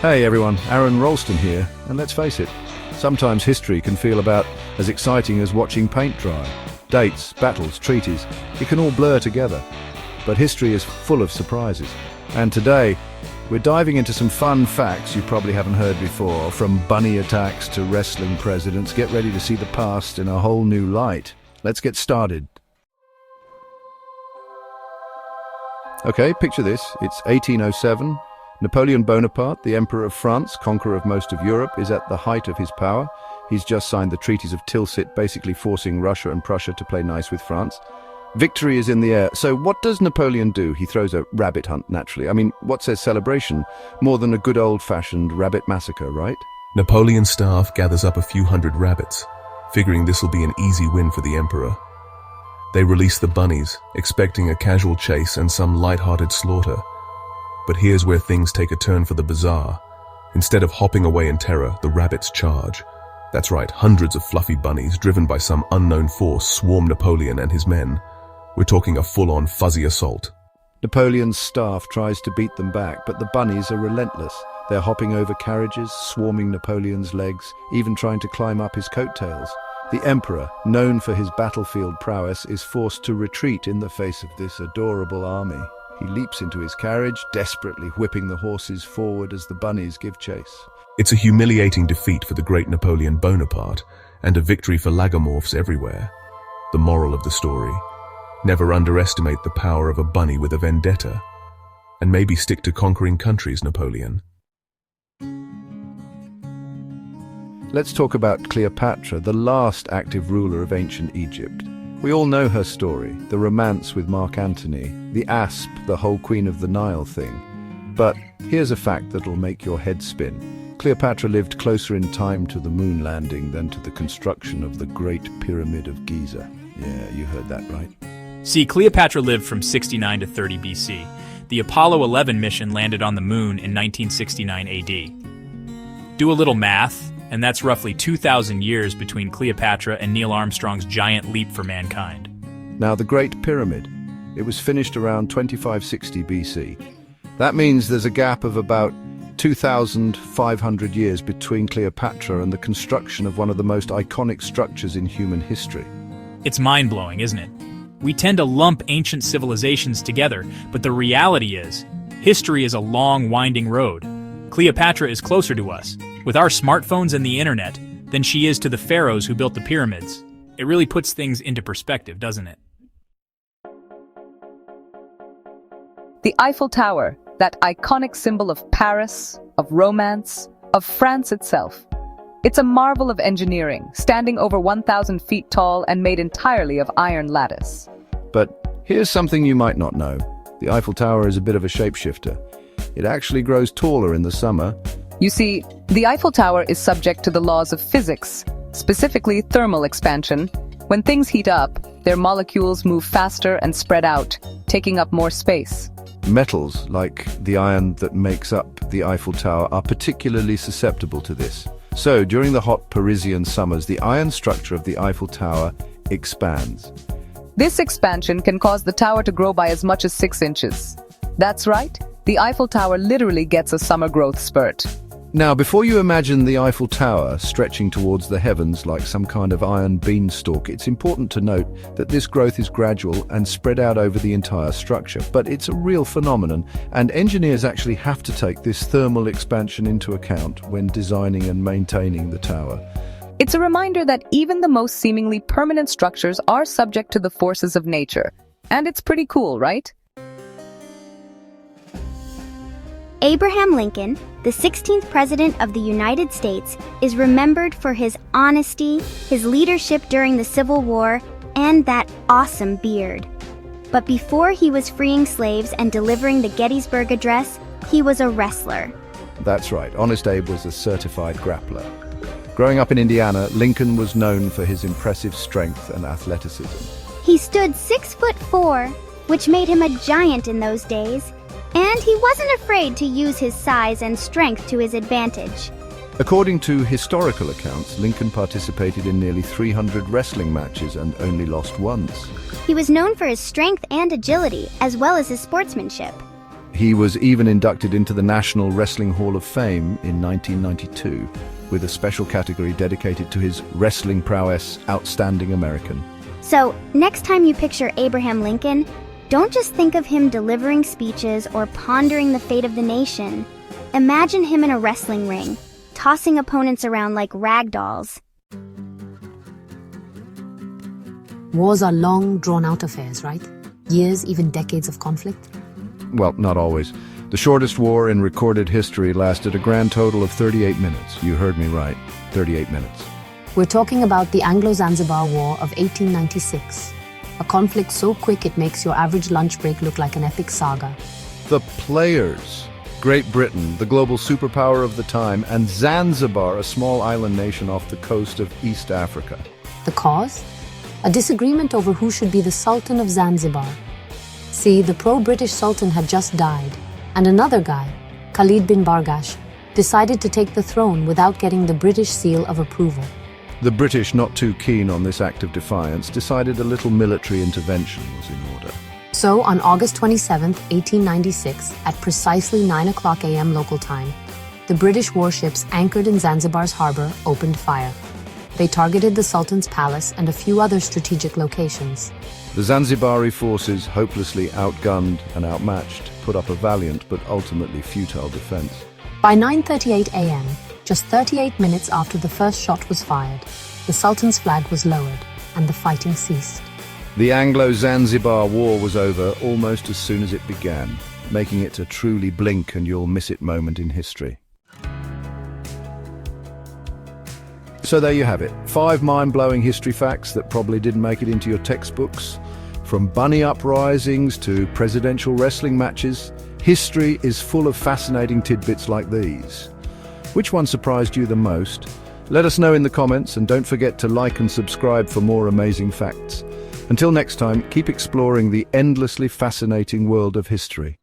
Hey everyone, Aaron Ralston here, and let's face it, sometimes history can feel about as exciting as watching paint dry. Dates, battles, treaties, it can all blur together. But history is full of surprises. And today, we're diving into some fun facts you probably haven't heard before. From bunny attacks to wrestling presidents, get ready to see the past in a whole new light. Let's get started. Okay, picture this. It's 1807. Napoleon Bonaparte, the Emperor of France, conqueror of most of Europe, is at the height of his power. He's just signed the treaties of Tilsit, basically forcing Russia and Prussia to play nice with France. Victory is in the air. So what does Napoleon do? He throws a rabbit hunt, naturally. I mean, what says celebration? More than a good old-fashioned rabbit massacre, right? Napoleon's staff gathers up a few hundred rabbits, figuring this will be an easy win for the emperor. They release the bunnies, expecting a casual chase and some light-hearted slaughter. But here's where things take a turn for the bizarre. Instead of hopping away in terror, the rabbits charge. That's right, hundreds of fluffy bunnies, driven by some unknown force, swarm Napoleon and his men. We're talking a full-on fuzzy assault. Napoleon's staff tries to beat them back, but the bunnies are relentless. They're hopping over carriages, swarming Napoleon's legs, even trying to climb up his coattails. The emperor, known for his battlefield prowess, is forced to retreat in the face of this adorable army. He leaps into his carriage, desperately whipping the horses forward as the bunnies give chase. It's a humiliating defeat for the great Napoleon Bonaparte, and a victory for lagomorphs everywhere. The moral of the story: never underestimate the power of a bunny with a vendetta. And maybe stick to conquering countries, Napoleon. Let's talk about Cleopatra, the last active ruler of ancient Egypt. We all know her story, the romance with Mark Antony, the asp, the whole Queen of the Nile thing. But here's a fact that'll make your head spin. Cleopatra lived closer in time to the moon landing than to the construction of the Great Pyramid of Giza. Yeah, you heard that right. See, Cleopatra lived from 69 to 30 BC. The Apollo 11 mission landed on the moon in 1969 AD. Do a little math, and that's roughly 2,000 years between Cleopatra and Neil Armstrong's giant leap for mankind. Now, the Great Pyramid, it was finished around 2560 BC. That means there's a gap of about 2,500 years between Cleopatra and the construction of one of the most iconic structures in human history. It's mind-blowing, isn't it? We tend to lump ancient civilizations together, but the reality is, history is a long, winding road. Cleopatra is closer to us, with our smartphones and the internet, than she is to the pharaohs who built the pyramids. It really puts things into perspective, doesn't it? The Eiffel Tower, that iconic symbol of Paris, of romance, of France itself. It's a marvel of engineering, standing over 1,000 feet tall and made entirely of iron lattice. But here's something you might not know. The Eiffel Tower is a bit of a shapeshifter. It actually grows taller in the summer. You see, the Eiffel Tower is subject to the laws of physics, specifically thermal expansion. When things heat up, their molecules move faster and spread out, taking up more space. Metals, like the iron that makes up the Eiffel Tower, are particularly susceptible to this. So, during the hot Parisian summers, the iron structure of the Eiffel Tower expands. This expansion can cause the tower to grow by as much as 6 inches. That's right, the Eiffel Tower literally gets a summer growth spurt. Now, before you imagine the Eiffel Tower stretching towards the heavens like some kind of iron beanstalk, it's important to note that this growth is gradual and spread out over the entire structure. But it's a real phenomenon, and engineers actually have to take this thermal expansion into account when designing and maintaining the tower. It's a reminder that even the most seemingly permanent structures are subject to the forces of nature. And it's pretty cool, right? Abraham Lincoln, the 16th President of the United States, is remembered for his honesty, his leadership during the Civil War, and that awesome beard. But before he was freeing slaves and delivering the Gettysburg Address, he was a wrestler. That's right, Honest Abe was a certified grappler. Growing up in Indiana, Lincoln was known for his impressive strength and athleticism. He stood 6'4", which made him a giant in those days. And he wasn't afraid to use his size and strength to his advantage. According to historical accounts, Lincoln participated in nearly 300 wrestling matches and only lost once. He was known for his strength and agility, as well as his sportsmanship. He was even inducted into the National Wrestling Hall of Fame in 1992, with a special category dedicated to his wrestling prowess, Outstanding American. So, next time you picture Abraham Lincoln, don't just think of him delivering speeches or pondering the fate of the nation. Imagine him in a wrestling ring, tossing opponents around like rag dolls. Wars are long, drawn-out affairs, right? Years, even decades of conflict? Well, not always. The shortest war in recorded history lasted a grand total of 38 minutes. You heard me right, 38 minutes. We're talking about the Anglo-Zanzibar War of 1896. A conflict so quick it makes your average lunch break look like an epic saga. The players, Great Britain, the global superpower of the time, and Zanzibar, a small island nation off the coast of East Africa. The cause? A disagreement over who should be the Sultan of Zanzibar. See, the pro-British Sultan had just died, and another guy, Khalid bin Bargash, decided to take the throne without getting the British seal of approval. The British, not too keen on this act of defiance, decided a little military intervention was in order. So, on August 27, 1896, at precisely 9 o'clock a.m. local time, the British warships anchored in Zanzibar's harbor opened fire. They targeted the Sultan's palace and a few other strategic locations. The Zanzibari forces, hopelessly outgunned and outmatched, put up a valiant but ultimately futile defense. By 9:38 a.m., just 38 minutes after the first shot was fired, the Sultan's flag was lowered and the fighting ceased. The Anglo-Zanzibar War was over almost as soon as it began, making it a truly blink and you'll miss it moment in history. So there you have it, 5 mind-blowing history facts that probably didn't make it into your textbooks. From bunny uprisings to presidential wrestling matches, history is full of fascinating tidbits like these. Which one surprised you the most? Let us know in the comments, and don't forget to like and subscribe for more amazing facts. Until next time, keep exploring the endlessly fascinating world of history.